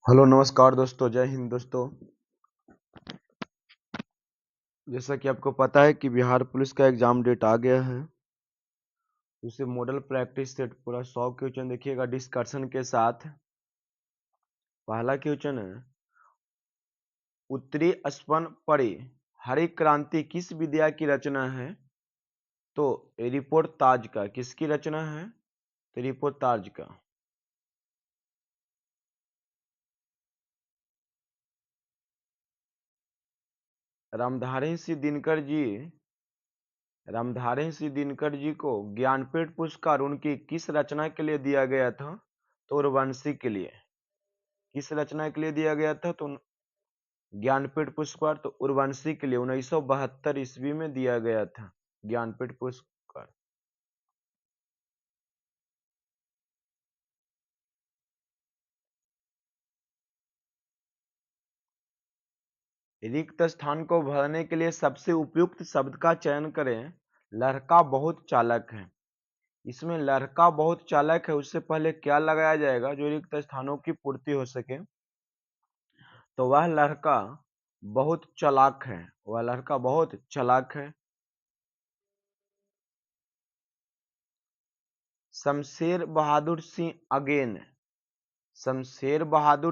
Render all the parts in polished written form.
Hello नमस्कार दोस्तों, जय हिंद दोस्तों। जैसा कि आपको पता है कि बिहार पुलिस का एग्जाम डेट आ गया है। उसे मॉडल प्रैक्टिस सेट पूरा 100 क्वेश्चन देखिएगा डिस्कशन के साथ। पहला क्वेश्चन है, उत्तरी स्पन परी हरित क्रांति किस विद्या की रचना है? तो रिपोर्ट ताज का। किसकी रचना है? तो रिपोर्ट ताज का। रामधारी सिंह दिनकर जी को ज्ञानपीठ पुरस्कार उनकी किस रचना के लिए दिया गया था? तो उर्वशी के लिए। किस रचना के लिए दिया गया था? तो ज्ञानपीठ पुरस्कार तो उर्वशी के लिए 1972 ईस्वी में दिया गया था ज्ञानपीठ पुरस्कार। रिक्त स्थान को भरने के लिए सबसे उपयुक्त शब्द का चयन करें। लड़का बहुत चालाक है। इसमें लड़का बहुत चालाक है, उससे पहले क्या लगाया जाएगा जो रिक्त स्थानों की पूर्ति हो सके? तो वह लड़का बहुत चालाक है। वह लड़का बहुत चालाक है। शमशेर बहादुर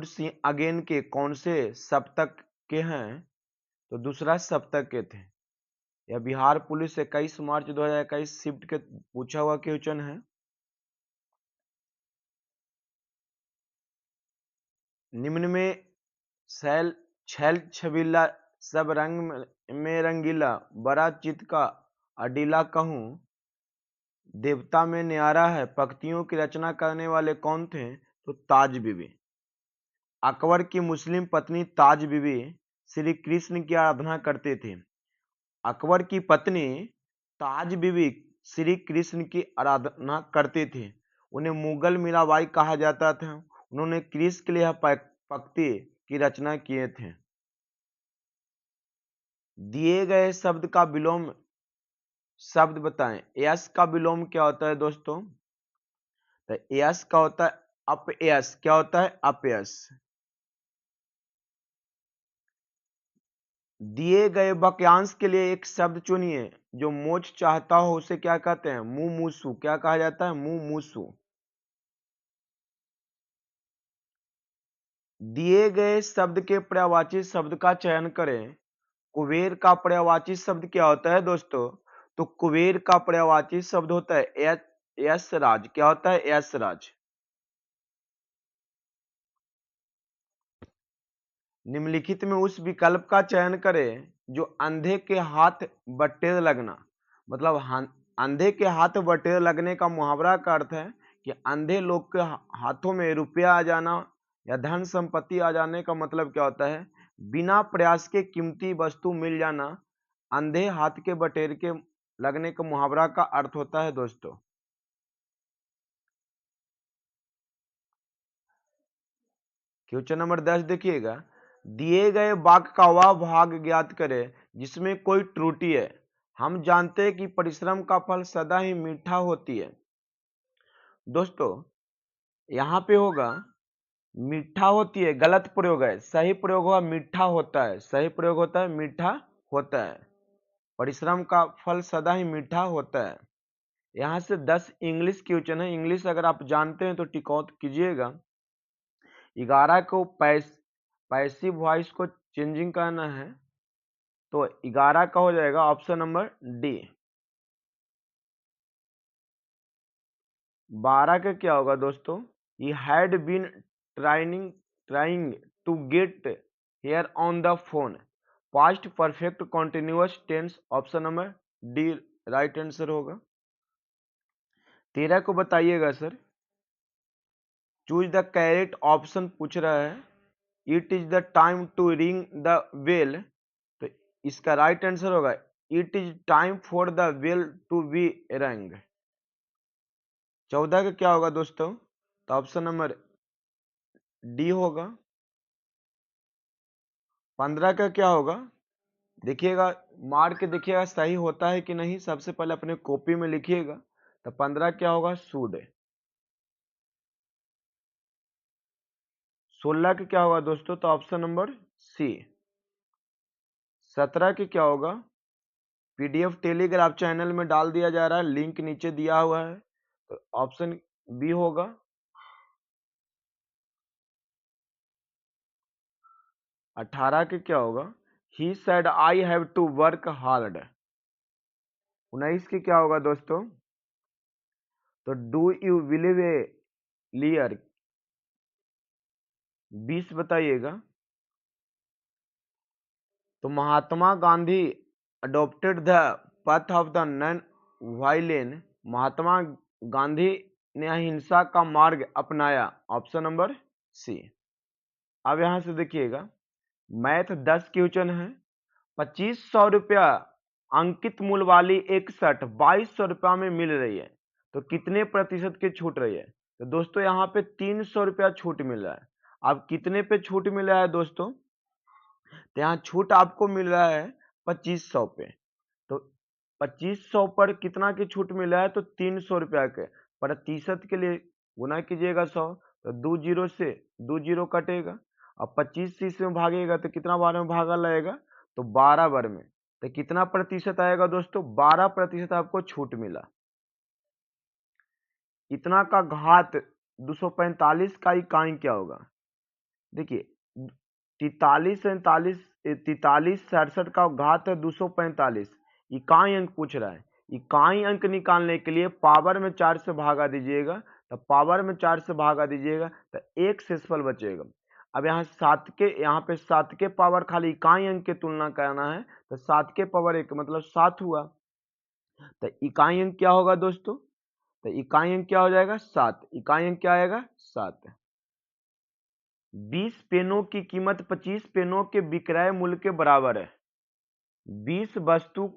सिंह अगेन के कौन से सप्तक के हैं? तो दूसरा सप्तक के थे। यह बिहार पुलिस 21 मार्च 2021 शिफ्ट के पूछा हुआ क्वेश्चन है। निम्न में छैल छबीला सब रंग में रंगीला बड़ा चित का अडीला कहूं देवता में न्यारा है पंक्तियों की रचना करने वाले कौन थे? तो ताज बीबी। अकबर की मुस्लिम पत्नी ताज बीबी श्री कृष्ण की आराधना करते थे। अकबर की पत्नी ताज बीबी श्री कृष्ण की आराधना करते थे। उन्हें मुगल मीराबाई कहा जाता था। उन्होंने कृष्ण के लिए यह पंक्ति की रचना किए थे। दिए गए शब्द का विलोम शब्द बताएं। यश का विलोम क्या होता है दोस्तों? तो यश का होता है अपयश। क्या होता है? अपयश। दिए गए वाक्यांश के लिए एक शब्द चुनिए जो मोक्ष चाहता हो, उसे क्या कहते हैं? मुमुसु। क्या कहा जाता है? मुमुसु। दिए गए शब्द के पर्यायवाची शब्द का चयन करें। कुबेर का पर्यायवाची शब्द क्या होता है दोस्तों? तो कुबेर का पर्यायवाची शब्द होता है यशराज। क्या होता है? यशराज। निम्नलिखित में उस विकल्प का चयन करें जो अंधे के हाथ बटेर लगना। मतलब अंधे के हाथ बटेर लगने का मुहावरा का अर्थ है कि अंधे लोग के हाथों में रुपया आ जाना या धन संपत्ति आ जाने का मतलब क्या होता है? बिना प्रयास के कीमती वस्तु मिल जाना। अंधे हाथ के बटेर के लगने का मुहावरा का अर्थ होता है दोस्तों। क्वेश्चन नंबर 10 देखिएगा। दिए गए वाक्य का वह भाग ज्ञात करें जिसमें कोई त्रुटि है। हम जानते हैं कि परिश्रम का फल सदा ही मीठा होती है। दोस्तों यहां पे होगा मीठा होती है, गलत प्रयोग है। सही प्रयोग होगा मीठा होता है। सही प्रयोग होता है मीठा होता है। परिश्रम का फल सदा ही मीठा होता है। यहां से 10 इंग्लिश क्वेश्चन है। इंग्लिश अगर आप जानते हैं तो टिक आउट कीजिएगा। 11 को पैसिव वॉइस को चेंजिंग करना है तो 11 का हो जाएगा ऑप्शन नंबर डी। 12 का क्या होगा दोस्तों? He had been trying to get here on the phone. Past perfect continuous tense. Option number D right answer होगा। 13 को बताइएगा sir. Choose the correct option पूछ रहा है। It is the time to ring the bell. तो इसका right answer होगा it is time for the bell to be rung. 14 का क्या होगा दोस्तों? तो ऑप्शन नंबर डी होगा। 15 का क्या होगा? देखिएगा, मार्क देखिएगा सही होता है कि नहीं। सबसे पहले अपने कॉपी में लिखिएगा। तो 15 क्या होगा? शुड। 16 के क्या होगा दोस्तों, तो ऑप्शन नंबर सी। 17 के क्या होगा, पीडीएफ टेलीग्राफ चैनल में डाल दिया जा रहा है, लिंक नीचे दिया हुआ है, तो ऑप्शन बी होगा। 18 के क्या होगा, he said I have to work hard. 19 के क्या होगा दोस्तों, तो do you believe a liar. 20 बताइएगा, तो Mahatma Gandhi adopted the path of the non violence. Mahatma Gandhi ने अहिंसा का मार्ग अपनाया, ऑप्शन नंबर सी। अब यहां से देखिएगा, मैथ 10 क्वेश्चन है, 2500 रुपया अंकित मूल्य वाली एक शर्ट 2200 रुपया में मिल रही है, तो कितने प्रतिशत की छूट रही है। तो दोस्तों यहाँ पे 300 रुपया छूट मिल रहा है। अब कितने पे छूट मिल रहा है दोस्तों, तो यहाँ छूट आपको मिल रहा है 2500 पे। तो 2500 पर कितना की छूट मिल रहा है, तो 300 रुपया के प्रतिशत के लिए गुना कीजिएगा 100, तो 2 जीरो से 2 जीरो कटेगा। अब 25 से इसमें भागेगा तो कितना बार में भागा लगेगा, तो 12 बार में, तो कितना प्रतिशत आएगा दोस्तों, 12% आपको छूट मिला। इतना का घात 245 का इकाई क्या होगा, देखिए 43 का घात है 245, इकाई अंक पूछ रहा है। इकाई अंक निकालने के लिए पावर में 4 से भागा दीजिएगा, तो पावर में 4 से भागा दीजिएगा तो एक शेषफल बचेगा। अब यहाँ 7 के पावर खाली इकाई अंक की तुलना करना है, तो 7 के पावर 1 मतलब 7 हुआ, तो इकाई अंक क्या होगा दोस्तों, तो इकाई अंक क्या हो जाएगा 7, इकाई अंक क्या आएगा 7। 20 पेनों की कीमत 25 पेनों के विक्रय मूल्य के बराबर है। 20 वस्तु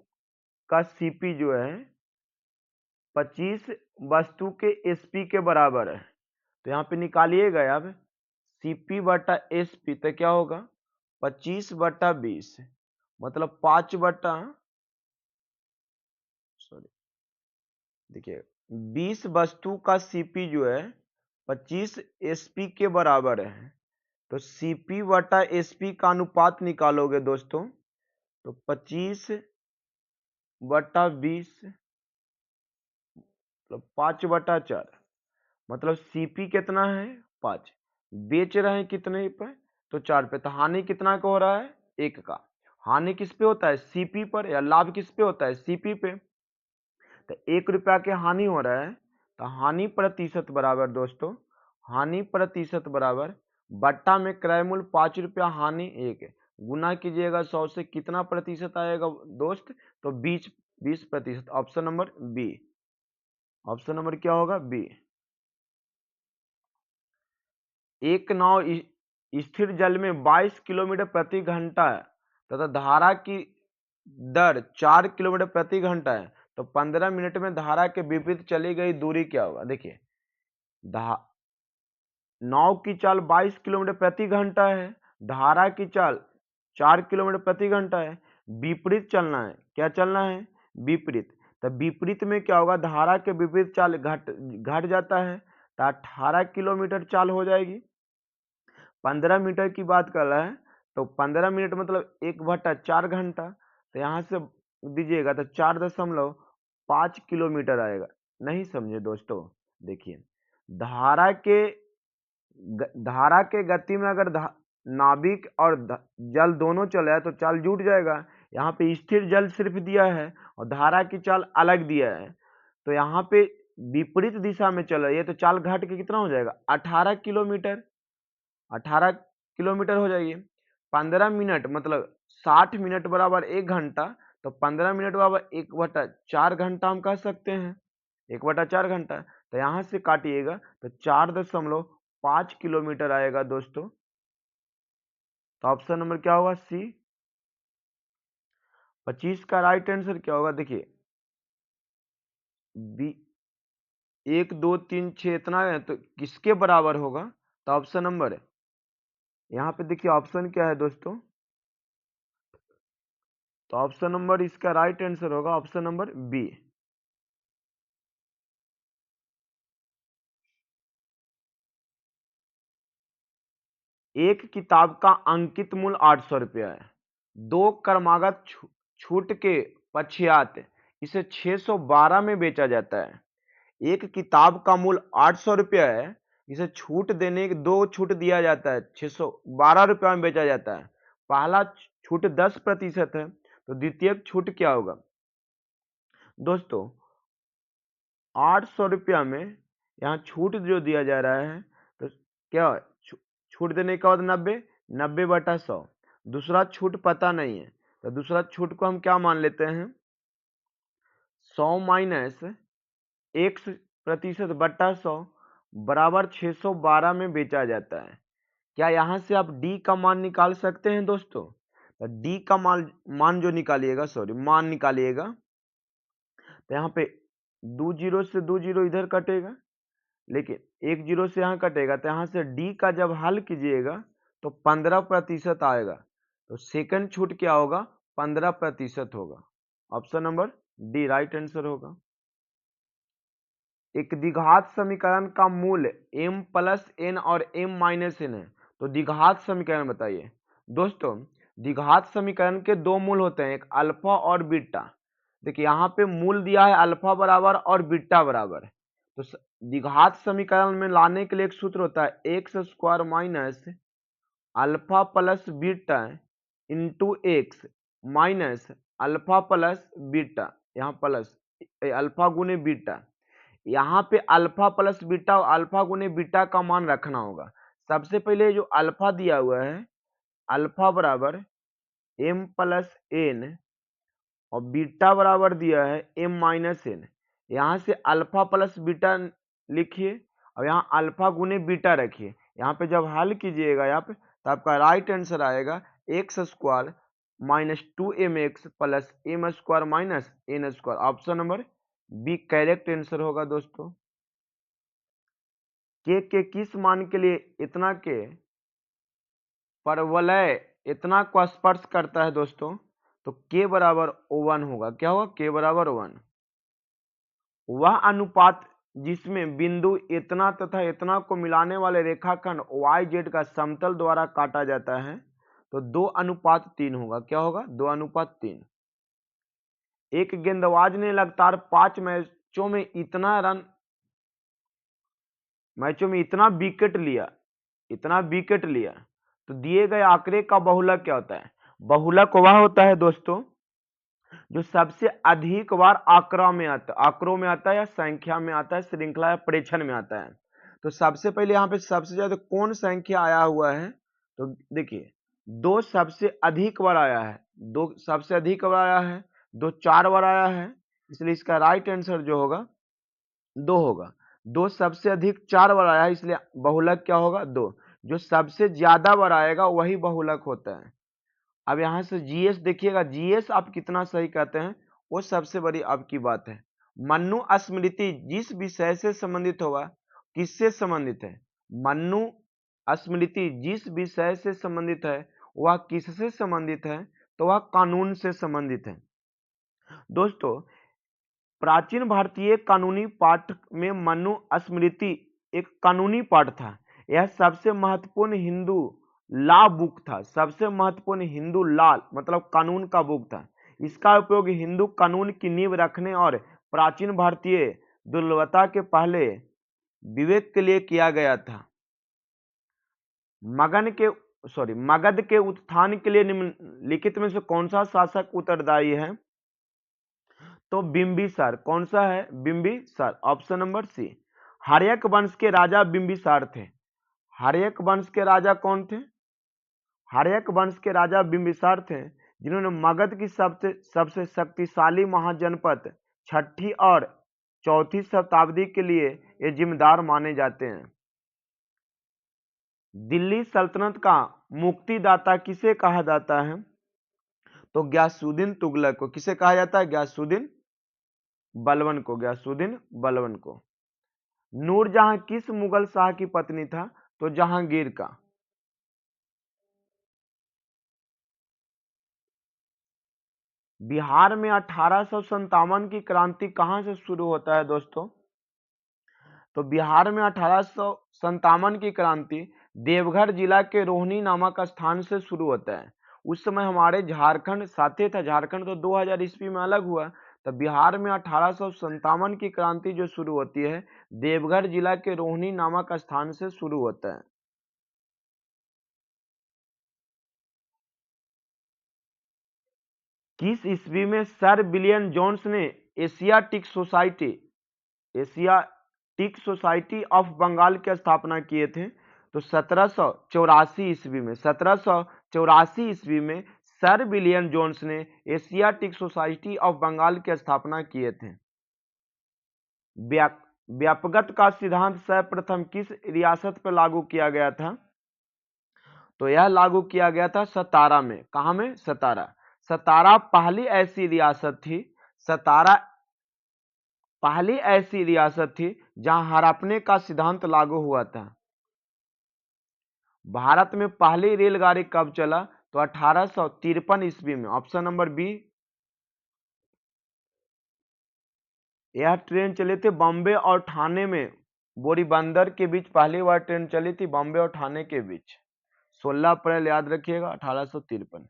का सीपी जो है 25 वस्तु के एसपी के बराबर है, तो यहाँ पे निकालिएगा अब सीपी बटा एसपी, तो क्या होगा 25 बटा 20 मतलब 5 बटा, सॉरी देखिए 20 वस्तु का सीपी जो है 25 एसपी के बराबर है, तो सीपी बटा एसपी का अनुपात निकालोगे दोस्तों, तो 25 बटा 20 मतलब 5 बटा 4, मतलब सीपी कितना है 5, बेच रहे हैं कितने पे, तो 4 पे, तो हानि कितना का हो रहा है 1 का। हानि किस पे होता है, सीपी पर, या लाभ किस पे होता है, सीपी पे। तो 1 रुपया के हानि हो रहा है, तो हानि प्रतिशत बराबर दोस्तों, हानि प्रतिशत बराबर बट्टा में क्रय मूल्य 5 रुपया, हानि 1 है, गुना कीजिएगा 100 से, कितना प्रतिशत आएगा दोस्त, तो 20%। Option number B, option number क्या होगा बी। एक नाव स्थिर जल में 22 किलोमीटर प्रति घंटा है तथा धारा की दर 4 किलोमीटर प्रति घंटा है, तो 15 मिनट में धारा के विपरीत चली गई दूरी क्या होगा। देखिए नाव की चाल 22 किलोमीटर प्रति घंटा है, धारा की चाल 4 किलोमीटर प्रति घंटा है, विपरीत चलना है, क्या चलना है विपरीत, तो विपरीत में क्या होगा, धारा के विपरीत चाल घट जाता है, तो 18 किलोमीटर चाल हो जाएगी। 15 मीटर की बात कर रहा है, तो 15 मिनट मतलब 1/4 घंटा, तो यहाँ से दीजिएगा तो 4.5 किलोमीटर आएगा। नहीं समझे दोस्तों, देखिए धारा के धारा के गति में अगर नाभिक और जल दोनों चले तो चाल जुट जाएगा। यहाँ पे स्थिर जल सिर्फ दिया है और धारा की चाल अलग दिया है, तो यहाँ पे विपरीत दिशा में चल रही है, तो चाल घट के कितना हो जाएगा 18 किलोमीटर, 18 किलोमीटर हो जाएगी। 15 मिनट मतलब 60 मिनट बराबर 1 घंटा, तो 15 मिनट बराबर 1/4 घंटा हम कह सकते हैं, 1/4 घंटा, तो यहाँ से काटिएगा तो 4.5 किलोमीटर आएगा दोस्तों, तो ऑप्शन नंबर क्या होगा सी। 25 का राइट आंसर क्या होगा, देखिए बी 1 2 3 6 इतना है, तो किसके बराबर होगा, तो ऑप्शन नंबर है, यहाँ पे देखिए ऑप्शन क्या है दोस्तों, तो ऑप्शन नंबर इसका राइट आंसर होगा ऑप्शन नंबर बी। एक किताब का अंकित मूल्य 800 रुपया है। 2 क्रमागत छूट के पश्चात इसे 612 में बेचा जाता है। एक किताब का मूल्य 800 रुपया है, इसे छूट देने के 2 छूट दिया जाता है, 612 रुपया में बेचा जाता है। पहला छूट 10% है, तो द्वितीय छूट क्या होगा दोस्तों? 800 रुपया में यहाँ छूट जो दिया जा रहा है तो क्या छूट देने के बाद 90/100। दूसरा छूट पता नहीं है, तो दूसरा छूट को हम क्या मान लेते हैं? 100 माइनस 1% बराबर 612 में बेचा जाता है। क्या यहाँ से आप डी का मान निकाल सकते हैं दोस्तों? तो डी का मान जो निकालिएगा, मान निकालिएगा, तो यहाँ पे 2 जीरो से 2 जीरो इधर कटेगा, लेकिन 1 जीरो से यहाँ कटेगा, तो यहाँ से डी का जब हल कीजिएगा तो 15% आएगा। तो सेकंड छूट क्या होगा? 15% होगा। Option number D right answer होगा। एक द्विघात समीकरण का मूल्य m प्लस n और m माइनस n है, तो द्विघात समीकरण बताइए दोस्तों। द्विघात समीकरण के 2 मूल होते हैं, एक अल्फा और बीटा। देखिए यहाँ पे मूल दिया है अल्फा बराबर और बीटा बराबर, तो द्विघात समीकरण में लाने के लिए एक सूत्र होता है x square minus alpha plus beta into x minus alpha plus beta, यहाँ प्लस अल्फा गुने बीटा। यहाँ पे अल्फा प्लस बीटा और अल्फा गुने बीटा का मान रखना होगा। सबसे पहले जो अल्फा दिया हुआ है, अल्फा बराबर m प्लस n और बीटा बराबर दिया है m माइनस n। यहाँ से अल्फा प्लस बीटा लिखिए और यहाँ अल्फा गुने बीटा रखिए। यहाँ पे जब हल कीजिएगा यहाँ पे, तो आपका राइट आंसर आएगा X square minus 2mx plus m square minus n square. Option number B correct answer होगा दोस्तों। के किस मान के लिए इतना के परवलय इतना को स्पर्श करता है दोस्तों? तो के बराबर 1 होगा। क्या होगा? के बराबर 1। वह अनुपात जिसमें बिंदु इतना तथा इतना को मिलाने वाले रेखाखंड YZ का समतल द्वारा काटा जाता है, तो 2:3 होगा। क्या होगा? 2:3। एक गेंदबाज ने लगातार 5 मैचों में इतना विकेट लिया, तो दिए गए आंकड़े का बहुलक क्या होता है? बहुलक वह होता है दोस्तों जो सबसे अधिक बार आंकड़ों में आता है या संख्या में आता है, श्रृंखला या प्रेक्षण में आता है। तो सबसे पहले यहाँ पे सबसे ज्यादा कौन संख्या आया हुआ है? तो देखिए 2 सबसे अधिक बार आया है, 2 सबसे अधिक बार आया है, 2 4 बार आया है, इसलिए इसका राइट आंसर जो होगा 2 होगा। 2 सबसे अधिक 4 बार आया है, इसलिए बहुलक क्या होगा? 2। जो सबसे ज्यादा बार आएगा वही बहुलक होता है। अब यहाँ से जीएस देखिएगा, जीएस आप कितना सही कहते हैं वो सबसे बड़ी आपकी बात है। मनु स्मृति जिस विषय से संबंधित होगा, किससे संबंधित है? मनु स्मृति जिस विषय से संबंधित है वह किससे संबंधित है? तो वह कानून से संबंधित है। दोस्तों प्राचीन भारतीय कानूनी पाठ में मनु स्मृति एक कानूनी पाठ था। यह सबसे महत्वपूर्ण हिंदू लॉ बुक था। सबसे महत्वपूर्ण हिंदू लॉ मतलब कानून का बुक था। इसका उपयोग हिंदू कानून की नींव रखने और प्राचीन भारतीय दुर्लभता के पहले विवेक के लिए किया गया था। मगध के उत्थान के लिए निम्नलिखित में से कौन सा शासक उत्तरदायी है? तो बिंबिसार। कौन सा है? Bimbisara. Option number C. Haryanka वंश के राजा बिंबिसार थे। हर्यक वंश के राजा कौन थे? हर्यक वंश के राजा बिंबिसार थे, जिन्होंने मगध की सबसे शक्तिशाली महाजनपद 6ठी और 4ठी शताब्दी के लिए ये जिम्मेदार माने जाते हैं। दिल्ली सल्तनत का मुक्तिदाता किसे कहा जाता है? तो गयासुद्दीन तुगलक को। किसे कहा जाता है? गयासुद्दीन बलबन को। नूरजहां किस मुगल शाह की पत्नी था? तो जहांगीर का। बिहार में 1857 की क्रांति कहां से शुरू होता है दोस्तों? तो बिहार में 1857 की क्रांति देवघर जिला के रोहिणी नामक स्थान से शुरू होता है। उस समय हमारे झारखंड साथे था, झारखंड तो 2000 ईस्वी में अलग हुआ। तो बिहार में 1857 की क्रांति जो शुरू होती है, देवघर जिला के रोहिणी नामक स्थान से शुरू होता है। किस ईस्वी में सर विलियम जोन्स ने एशियाटिक सोसाइटी ऑफ बंगाल की स्थापना किए थे? तो 1784 ईस्वी में, 1784 ईस्वी में सर विलियम जोन्स ने एशियाटिक सोसाइटी ऑफ बंगाल की स्थापना किए थे। व्यापकता का सिद्धांत सर्वप्रथम किस रियासत पर लागू किया गया था? तो यह लागू किया गया था सतारा में। कहां में? सतारा। सतारा पहली ऐसी रियासत थी, सतारा पहली ऐसी रियासत थी जहां हड़पने का सिद्धांत लागू हुआ था। भारत में पहली रेलगाड़ी कब चला? तो 1853 ईस्वी में। Option number B. यह ट्रेन चली थी बॉम्बे और ठाणे में, बोरीबंदर के बीच पहली बार ट्रेन चली थी, बॉम्बे और ठाणे के बीच। 16 अप्रैल याद रखिएगा 1853।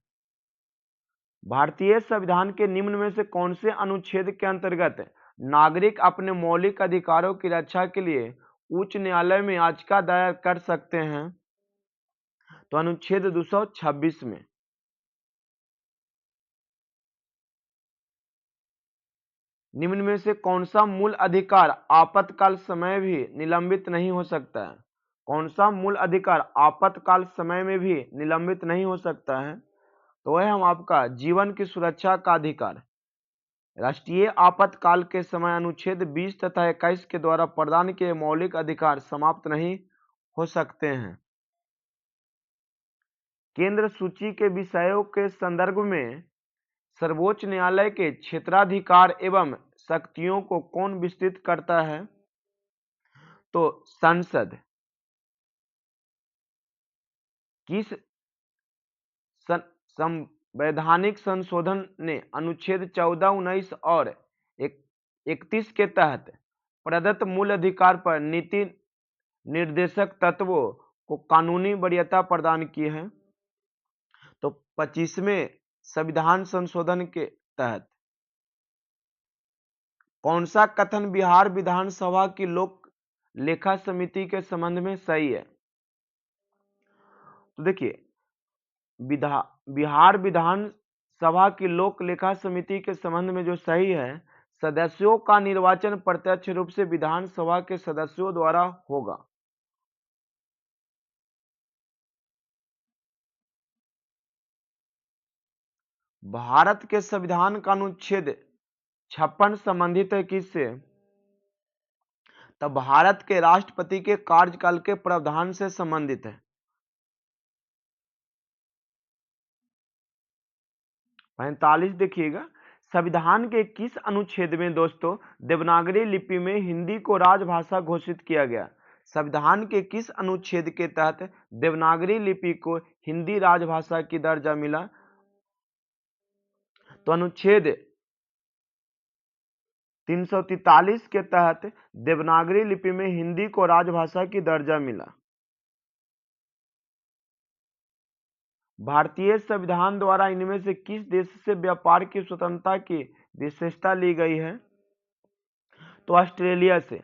भारतीय संविधान के निम्न में से कौन से अनुच्छेद के अंतर्गत नागरिक अपने मौलिक अधिकारों की रक्षा के लिए उच्च न्यायालय में याचिका दायर कर सकते हैं? तो अनुच्छेद 226 में। निम्न में से कौन सा मूल अधिकार आपातकाल समय भी निलंबित नहीं हो सकता है? कौन सा मूल अधिकार आपातकाल समय में भी निलंबित नहीं हो सकता है? तो वह हम आपका जीवन की सुरक्षा का अधिकार। राष्ट्रीय आपातकाल के समय अनुच्छेद 20 तथा 21 के द्वारा प्रदान किए मौलिक अधिकार समाप्त नहीं हो सकते हैं। केंद्र सूची के विषयों के संदर्भ में सर्वोच्च न्यायालय के क्षेत्राधिकार एवं शक्तियों को कौन विस्तृत करता है? तो संसद। किस संवैधानिक संशोधन ने अनुच्छेद 14, 19 और 31 के तहत प्रदत्त मूल अधिकार पर नीति निर्देशक तत्वों को कानूनी वरीयता प्रदान की है? तो 25वें संविधान संशोधन के तहत। कौन सा कथन बिहार विधानसभा की लोक लेखा समिति के संबंध में सही है? तो देखिए, बिहार विधानसभा की लोक लेखा समिति के संबंध में जो सही है, सदस्यों का निर्वाचन प्रत्यक्ष रूप से विधानसभा के सदस्यों द्वारा होगा। भारत के संविधान का अनुच्छेद 56 संबंधित है किससे? तब भारत के राष्ट्रपति के कार्यकाल के प्रावधान से संबंधित है। 45 देखिएगा, संविधान के किस अनुच्छेद में दोस्तों देवनागरी लिपि में हिंदी को राजभाषा घोषित किया गया? संविधान के किस अनुच्छेद के तहत देवनागरी लिपि को हिंदी राजभाषा की दर्जा मिला? तो अनुच्छेद 343 के तहत देवनागरी लिपि में हिंदी को राजभाषा की दर्जा मिला। भारतीय संविधान द्वारा इनमें से किस देश से व्यापार की स्वतंत्रता की विशेषता ली गई है? तो ऑस्ट्रेलिया से।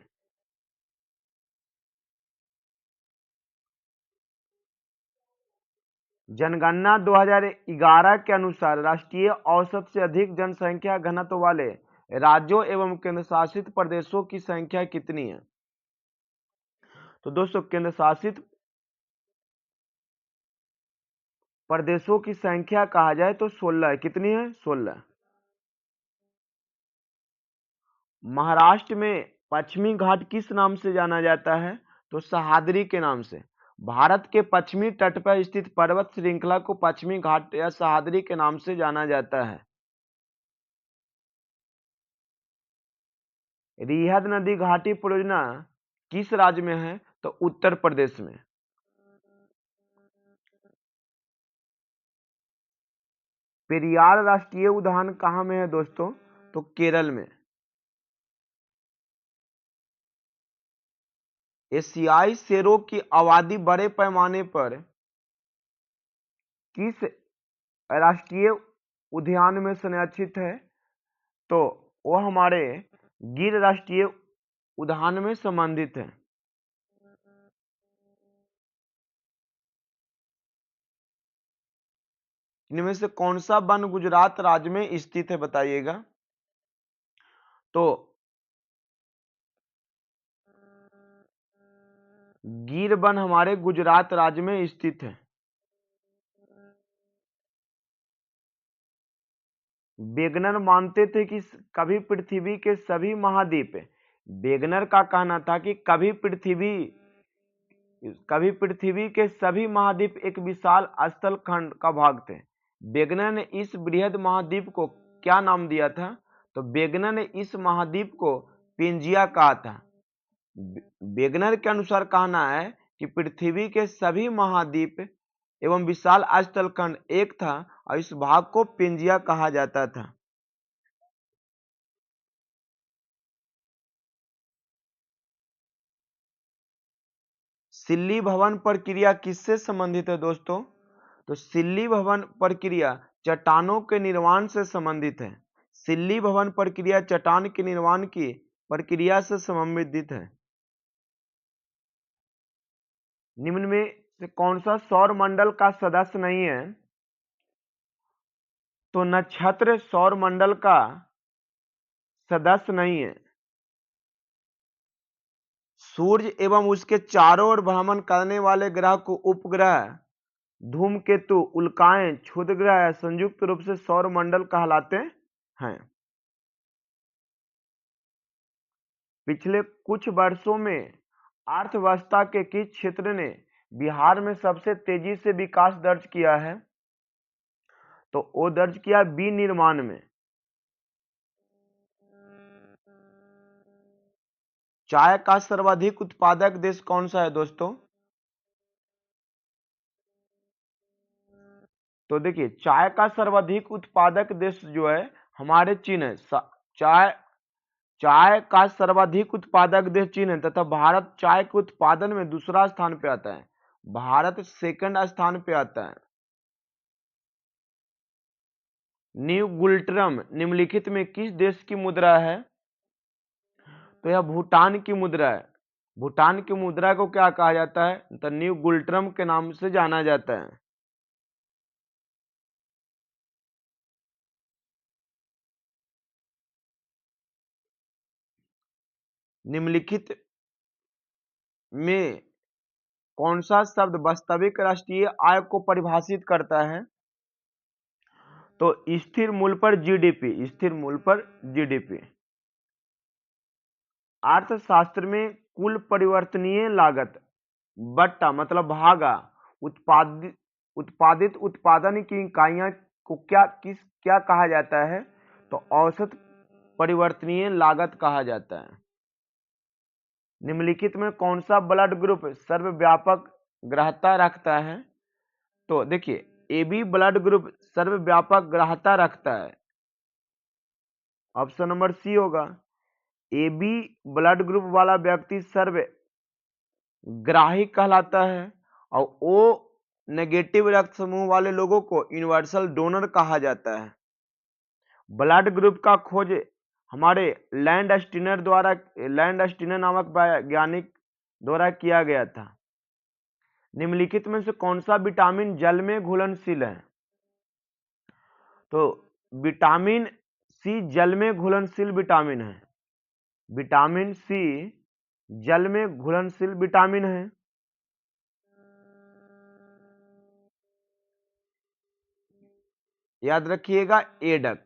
जनगणना 2011 के अनुसार राष्ट्रीय औसत से अधिक जनसंख्या घनत्व वाले राज्यों एवं केंद्र शासित प्रदेशों की संख्या कितनी है? तो दोस्तों केंद्र शासित प्रदेशों की संख्या कहा जाए तो 16 है। कितनी है? 16। महाराष्ट्र में पश्चिमी घाट किस नाम से जाना जाता है? तो सह्याद्री के नाम से। भारत के पश्चिमी तट पर स्थित पर्वत श्रृंखला को पश्चिमी घाट या सह्याद्री के नाम से जाना जाता है। रिहद नदी घाटी परियोजना किस राज्य में है? तो उत्तर प्रदेश में। पेरियार राष्ट्रीय उद्यान कहाँ में है दोस्तों? तो केरल में। एशियाई शेरों की आबादी बड़े पैमाने पर किस राष्ट्रीय उद्यान में संरक्षित है? तो वो हमारे गिर राष्ट्रीय उद्यान में संबंधित है। इनमें से कौन सा वन गुजरात राज्य में स्थित है बताइएगा? तो गिर वन हमारे गुजरात राज्य में स्थित है। वेगनर मानते थे कि कभी पृथ्वी के सभी महाद्वीप, वेगनर का कहना था कि कभी पृथ्वी के सभी महाद्वीप एक विशाल स्थल खंड का भाग थे। वेगनर ने इस बृहद महाद्वीप को क्या नाम दिया था? तो वेगनर ने इस महाद्वीप को पेंजिया कहा था। वेगनर के अनुसार कहना है कि पृथ्वी के सभी महाद्वीप एवं विशाल स्थल खंड एक था और इस भाग को पेंजिया कहा जाता था। सिल्ली भवन प्रक्रिया किससे संबंधित है दोस्तों? तो सिल्ली भवन प्रक्रिया चट्टानों के निर्माण से संबंधित है। सिल्ली भवन प्रक्रिया चट्टान के निर्माण की प्रक्रिया से संबंधित है। निम्न में से कौन सा सौर मंडल का सदस्य नहीं है? तो नक्षत्र सौर मंडल का सदस्य नहीं है। सूर्य एवं उसके चारों ओर भ्रमण करने वाले ग्रह को उपग्रह, धूमकेतु, उल्काएं, क्षुद्रग्रह संयुक्त रूप से सौर मंडल कहलाते हैं। पिछले कुछ वर्षों में अर्थव्यवस्था के किस क्षेत्र ने बिहार में सबसे तेजी से विकास दर्ज किया है? तो वो दर्ज किया विनिर्माण में। चाय का सर्वाधिक उत्पादक देश कौन सा है दोस्तों? तो देखिए, चाय का सर्वाधिक उत्पादक देश जो है हमारे चीन है। चाय चाय का सर्वाधिक उत्पादक देश चीन है तथा भारत चाय के उत्पादन में दूसरा स्थान पे आता है। भारत सेकंड स्थान पे आता है। न्यू गुल्ट्रम निम्नलिखित में किस देश की मुद्रा है? तो यह भूटान की मुद्रा है। भूटान की मुद्रा को क्या कहा जाता है? तो न्यू गुल्ट्रम के नाम से जाना जाता है। निम्नलिखित में कौन सा शब्द वास्तविक राष्ट्रीय आय को परिभाषित करता है? तो स्थिर मूल्य पर जीडीपी। स्थिर मूल्य पर जीडीपी। अर्थशास्त्र में कुल परिवर्तनीय लागत, बट्टा मतलब भागा, उत्पादित उत्पादन की इकाइयां को क्या कहा जाता है? तो औसत परिवर्तनीय लागत कहा जाता है। निम्नलिखित में कौन सा ब्लड ग्रुप सर्वव्यापक ग्राह्यता रखता है? तो देखिए, AB ब्लड ग्रुप सर्वव्यापक ग्राह्यता रखता है। ऑप्शन नंबर सी होगा। AB ब्लड ग्रुप वाला व्यक्ति सर्वग्राही कहलाता है और O नेगेटिव रक्त समूह वाले लोगों को यूनिवर्सल डोनर कहा जाता है। ब्लड ग्रुप का खोज हमारे लैंड स्टीनर नामक वैज्ञानिक द्वारा किया गया था। निम्नलिखित में से कौन सा विटामिन जल में घुलनशील है? तो विटामिन सी जल में घुलनशील विटामिन है। विटामिन सी जल में घुलनशील विटामिन है। याद रखिएगा, एडक।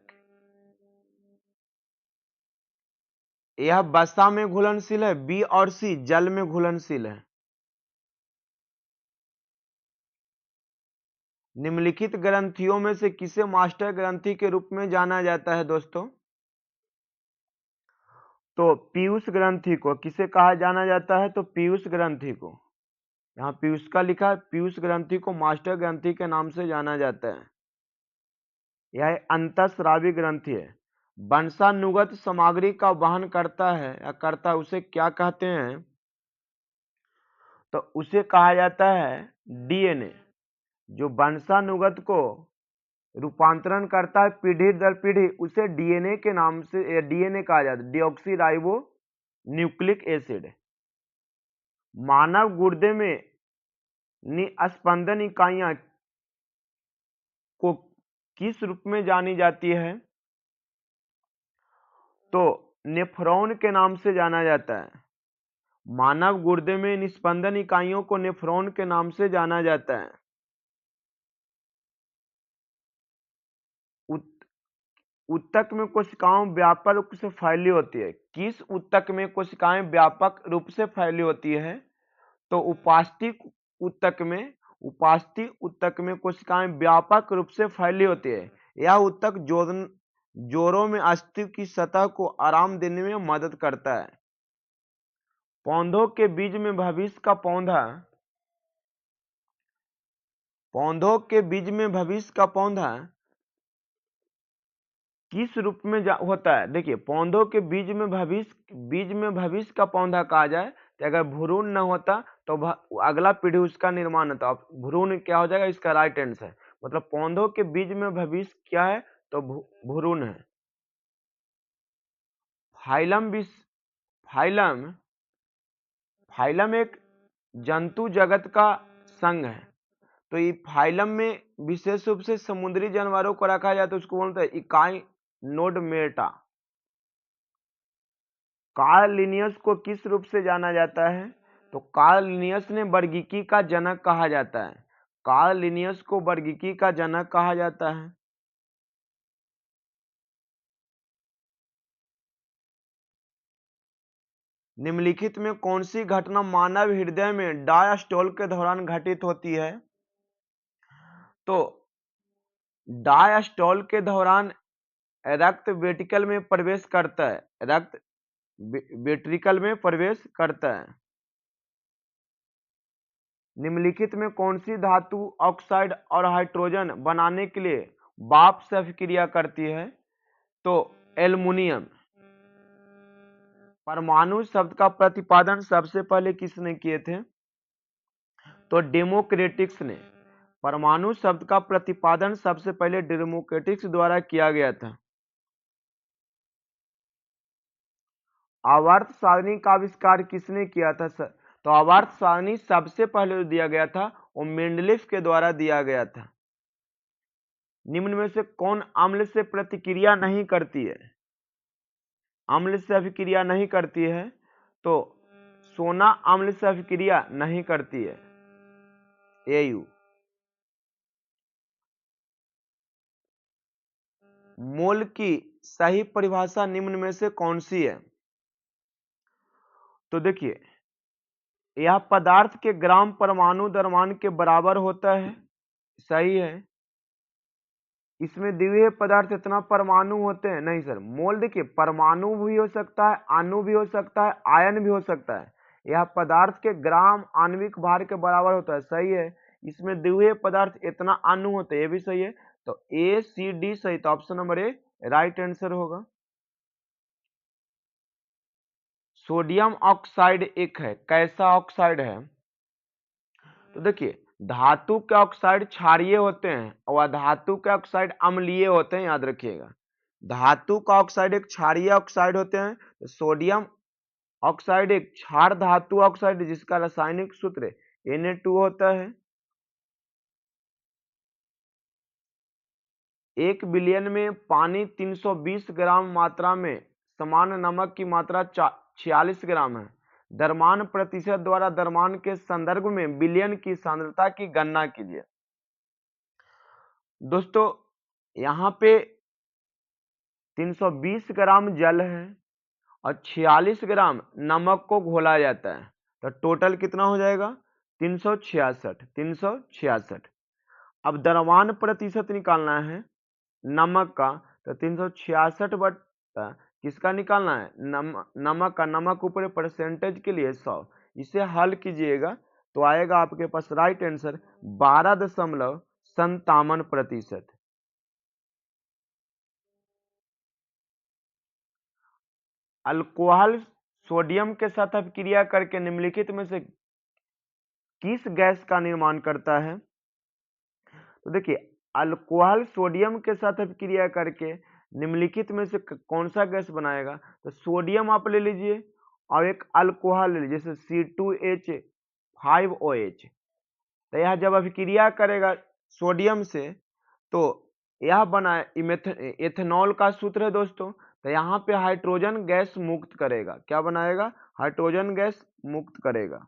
यह वसा में घुलनशील है। बी और सी जल में घुलनशील है। निम्नलिखित ग्रंथियों में से किसे मास्टर ग्रंथि के रूप में जाना जाता है दोस्तों? तो पीयूष ग्रंथि को किसे कहा जाना जाता है? तो पीयूष ग्रंथि को। यहाँ पीयूष का लिखा है। पीयूष ग्रंथि को मास्टर ग्रंथि के नाम से जाना जाता है। यह अंतःस्रावी ग्रंथि है। वंशानुगत सामग्री का वहन करता है या करता है, उसे क्या कहते हैं? तो उसे कहा जाता है डीएनए। जो वंशानुगत को रूपांतरण करता है पीढ़ी दर पीढ़ी, उसे डीएनए के नाम से डीएनए कहा जाता है, डीऑक्सी राइबो न्यूक्लिक एसिड। मानव गुर्दे में निस्पंदन इकाइयां को किस रूप में जानी जाती है? तो नेफ्रॉन के नाम से जाना जाता है। मानव गुर्दे में निस्पंदन इकाइयों को नेफ्रॉन के नाम से जाना जाता है। ऊतक में कोशिकाएं व्यापक रूप से फैली होती है। किस ऊतक में कोशिकाएं व्यापक रूप से फैली होती है? तो उपास्थि ऊतक में कोशिकाएं व्यापक रूप से फैली होती है। यह ऊतक जोड़ों में अस्थियों की सतह को आराम देने में मदद करता है। पौधों के बीज में भविष्य का पौधा किस रूप में होता है? देखिए, पौधों के बीज में भविष्य का पौधा कहा जाए तो अगर भ्रूण न होता तो अगला पीढ़ी उसका निर्माण होता। अब भ्रूण क्या हो जाएगा? इसका राइट आंसर। मतलब पौधों के बीज में भविष्य क्या है? तो भ्रूण है। फाइलम फाइलम एक जंतु जगत का संघ है। तो ये फाइलम में विशेष रूप से समुद्री जानवरों को रखा जाए तो उसको बोलते हैं इकाई नोडमेटा। कार्ल लिनियस को किस रूप से जाना जाता है? तो कार्ल लिनियस ने वर्गीकी का जनक कहा जाता है। कार्ल लिनियस को वर्गीकी का जनक कहा जाता है। निम्नलिखित में कौन सी घटना मानव हृदय में डायस्टोल के दौरान घटित होती है? तो डायस्टोल के दौरान रक्त वेंट्रिकल में प्रवेश करता है। रक्त वेंट्रिकल में प्रवेश करता है। निम्नलिखित में कौन सी धातु ऑक्साइड और हाइड्रोजन बनाने के लिए वाष्प से अभिक्रिया करती है? तो एल्युमिनियम। परमाणु शब्द का प्रतिपादन सबसे पहले किसने किए थे? तो डेमोक्रेटिक्स ने। परमाणु शब्द का प्रतिपादन सबसे पहले डेमोक्रेटिक्स द्वारा किया गया था। आवर्त सारणी का आविष्कार किसने किया था? तो आवर्त सारणी सबसे पहले दिया गया था वो मेंडलीफ के द्वारा दिया गया था। निम्न में से कौन अम्ल से प्रतिक्रिया नहीं करती है? अम्ल से अभिक्रिया नहीं करती है तो सोना अम्ल से अभिक्रिया नहीं करती है। एयू। मोल की सही परिभाषा निम्न में से कौन सी है? तो देखिए, यह पदार्थ के ग्राम परमाणु द्रव्यमान के बराबर होता है। सही है। इसमें द्रव्य पदार्थ इतना परमाणु होते हैं? नहीं सर। मोल देखिए, परमाणु भी हो सकता है, अणु भी हो सकता है, आयन भी हो सकता है। यह पदार्थ के ग्राम आणविक भार के बराबर होता है। सही है। इसमें द्रव्य पदार्थ इतना अणु होते हैं, ये भी सही है। तो ए सी डी सही। तो option number A right answer होगा। सोडियम ऑक्साइड एक है, कैसा ऑक्साइड है? तो देखिए, धातु के ऑक्साइड क्षारीय होते हैं और धातु के ऑक्साइड अम्लीय होते हैं, याद रखिएगा। धातु का ऑक्साइड एक क्षारीय ऑक्साइड होते हैं। तो सोडियम ऑक्साइड एक क्षार धातु ऑक्साइड जिसका रासायनिक सूत्र Na2 होता है। 1 बिलियन में पानी 320 ग्राम मात्रा में समान नमक की मात्रा 46 ग्राम है। द्रव्यमान प्रतिशत द्वारा द्रव्यमान के संदर्भ में बिलियन की सांद्रता की गणना कीजिए। दोस्तों, यहाँ पे 320 ग्राम जल है और 46 ग्राम नमक को घोला जाता है। तो टोटल कितना हो जाएगा? 366। अब द्रव्यमान प्रतिशत निकालना है नमक का। तो 366 बटा किसका निकालना है? नमक का। नमक ऊपर परसेंटेज के लिए 100। इसे हल कीजिएगा तो आएगा आपके पास राइट आंसर 12.57%। अल्कोहल सोडियम के साथ अभिक्रिया करके निम्नलिखित में से किस गैस का निर्माण करता है? तो देखिए, अल्कोहल सोडियम के साथ अभिक्रिया करके निम्नलिखित में से कौन सा गैस बनाएगा? तो सोडियम आप ले लीजिए और एक अल्कोहल ले लीजिए, जैसे C2H5OH। तो यह जब अभिक्रिया करेगा सोडियम से तो यह बना एथेनॉल का सूत्र है दोस्तों। तो यहाँ पे हाइड्रोजन गैस मुक्त करेगा। क्या बनाएगा? हाइड्रोजन गैस मुक्त करेगा।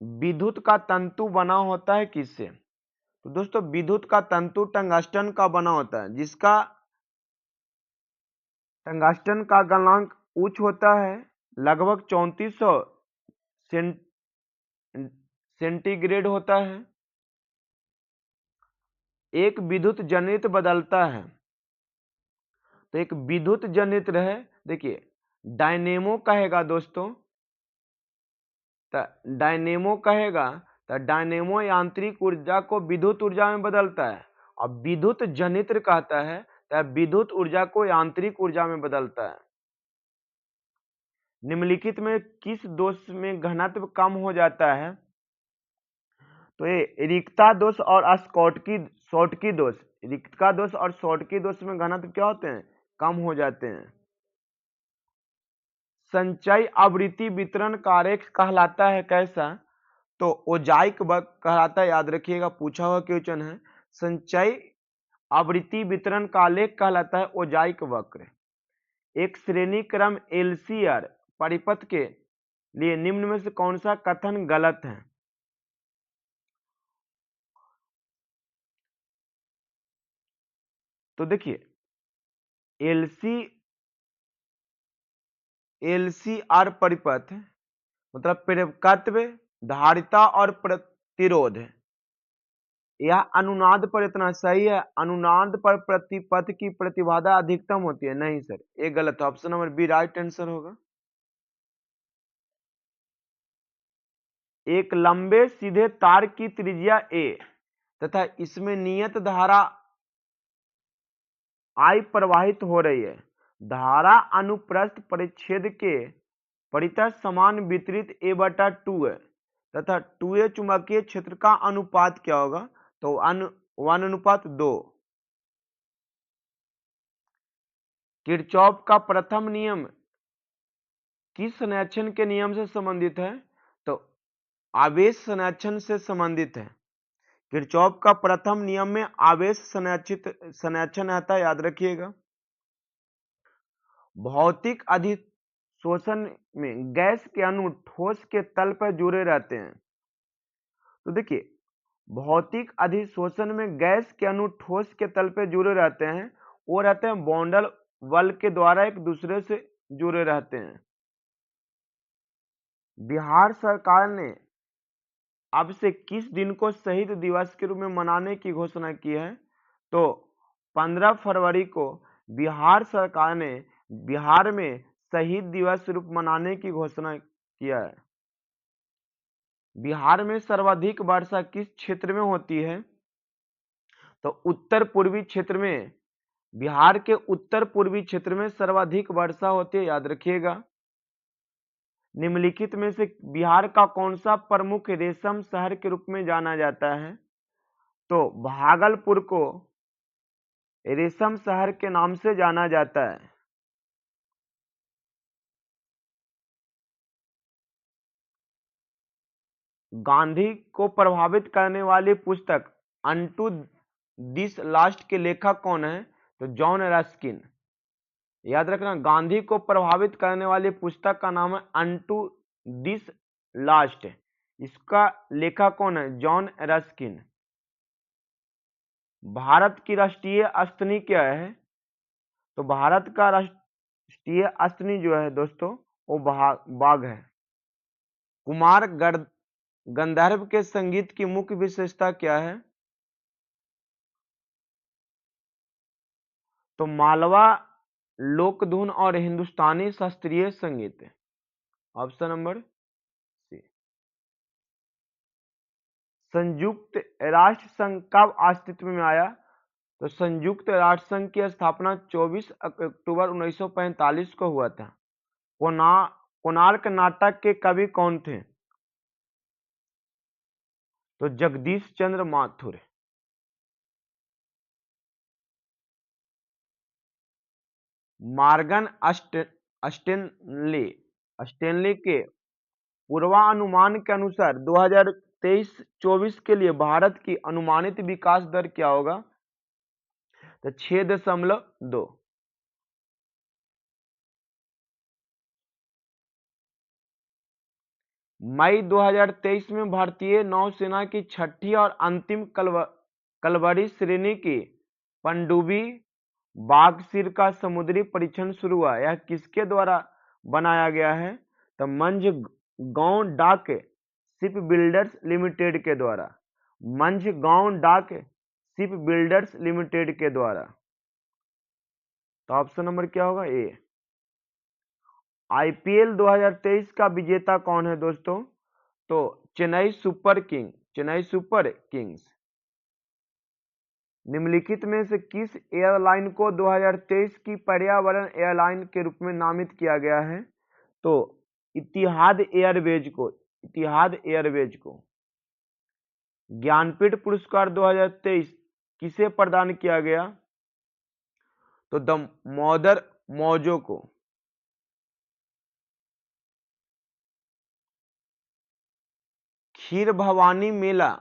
विद्युत का तंतु बना होता है किससे? तो दोस्तों, विद्युत का तंतु टंगस्टन का बना होता है, जिसका टंगस्टन का गलनांक उच्च होता है, लगभग 3400 सेंटीग्रेड होता है। एक विद्युत जनित्र बदलता है। तो एक विद्युत जनित्र है, देखिए डायनेमो कहेगा दोस्तों। डायनेमो कहेगा तो डायनेमो यांत्रिक ऊर्जा को विद्युत ऊर्जा में बदलता है, और विद्युत जनित्र कहता है तो विद्युत ऊर्जा को यांत्रिक ऊर्जा में बदलता है। निम्नलिखित में किस दोष में घनत्व कम हो जाता है? तो ये रिक्ता दोष और शॉर्टकी दोष, रिक्ता दोष और शॉर्टकी दोष में घनत्व क्या होते हैं? कम हो जाते हैं। संचयी आवृत्ति वितरण कारेख कहलाता है कैसा? तो ओजाइक वक्र कहलाता है, याद रखिएगा, पूछा हुआ क्वेश्चन है। संचयी आवृत्ति वितरण का आलेख कहलाता है ओजाइक वक्र। एक श्रेणी क्रम एलसीआर परिपथ के लिए निम्न में से कौन सा कथन गलत है? तो देखिए, एलसीआर परिपथ मतलब प्रेरकत्व, धारिता और प्रतिरोध, यह अनुनाद पर इतना सही है। अनुनाद पर प्रतिपथ की प्रतिबाधा अधिकतम होती है। नहीं सर, ये गलत है। Option number B right answer होगा। एक लंबे सीधे तार की त्रिज्या a तथा इसमें नियत धारा I प्रवाहित हो रही है। धारा अनुप्रस्थ परिच्छेद के परितः समान वितरित a/2 है तथा 2a चुंबकीय क्षेत्र का अनुपात क्या होगा? तो 1:2। किरचॉफ का प्रथम नियम किस संरक्षण के नियम से संबंधित है? तो आवेश संरक्षण से संबंधित है। किरचॉफ का प्रथम नियम में आवेश संरक्षण आता है, याद रखिएगा। भौतिक अधिशोषण में गैस के अणु ठोस के तल पर जुड़े रहते हैं। तो देखिए, भौतिक अधिशोषण में गैस के अणु ठोस के तल पर जुड़े रहते हैं, वो रहते हैं बॉन्डल बल के द्वारा एक दूसरे से जुड़े रहते हैं। बिहार सरकार ने अब से किस दिन को शहीद दिवस के रूप में मनाने की घोषणा की है? तो 15 फरवरी को बिहार सरकार ने बिहार में शहीद दिवस रूप मनाने की घोषणा किया है। बिहार में सर्वाधिक वर्षा किस क्षेत्र में होती है? तो उत्तर पूर्वी क्षेत्र में, बिहार के उत्तर पूर्वी क्षेत्र में सर्वाधिक वर्षा होती है, याद रखिएगा। निम्नलिखित में से बिहार का कौन सा प्रमुख रेशम शहर के रूप में जाना जाता है? तो भागलपुर को रेशम शहर के नाम से जाना जाता है। गांधी को प्रभावित करने वाली पुस्तक अनटू दिस लास्ट के लेखक कौन है? तो जॉन रस्किन। याद रखना, गांधी को प्रभावित करने वाली पुस्तक का नाम है अनटू दिस लास्ट। इसका लेखक कौन है? John Ruskin. भारत की राष्ट्रीय अस्थनि क्या है? तो भारत का राष्ट्रीय अस्थनि जो है दोस्तों, वो बाघ है। कुमार गंधर्व के संगीत की मुख्य विशेषता क्या है? तो मालवा लोकधुन और हिंदुस्तानी शास्त्रीय संगीत। Option number C. संयुक्त राष्ट्र संघ कब अस्तित्व में आया? तो संयुक्त राष्ट्र संघ की स्थापना 24 अक्टूबर 1945 को हुआ था। कोणार्क नाटक के कवि कौन थे? तो जगदीश चंद्र माथुर। मॉर्गन स्टेनली के पूर्वानुमान के अनुसार 2023-24 के लिए भारत की अनुमानित विकास दर क्या होगा? तो 6.2। मई 2023 में भारतीय नौसेना की छठी और अंतिम कलवरी श्रेणी की पनडुब्बी बाघसिर का समुद्री परीक्षण शुरू हुआ। यह किसके द्वारा बनाया गया है? तो मंझगांव डाक शिप बिल्डर्स लिमिटेड के द्वारा। मंझगांव डाक शिप बिल्डर्स लिमिटेड के द्वारा। तो ऑप्शन नंबर क्या होगा? ए। आईपीएल 2023 का विजेता कौन है दोस्तों? तो चेन्नई सुपर किंग्स। निम्नलिखित में से किस एयरलाइन को 2023 की पर्यावरण एयरलाइन के रूप में नामित किया गया है? तो इतिहाद एयरवेज को। ज्ञानपीठ पुरस्कार 2023 किसे प्रदान किया गया? तो दामोदर मौजो को। खीर भवानी मेला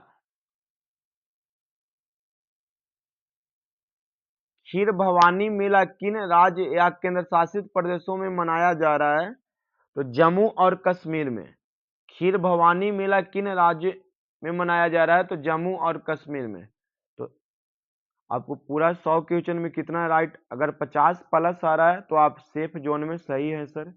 किन राज्य या केंद्र शासित प्रदेशों में मनाया जा रहा है? तो जम्मू और कश्मीर में। खीर भवानी मेला किन राज्य में मनाया जा रहा है? तो जम्मू और कश्मीर में। तो आपको पूरा 100 क्वेश्चन में कितना राइट? अगर 50 प्लस आ रहा है तो आप सेफ जोन में सही है सर।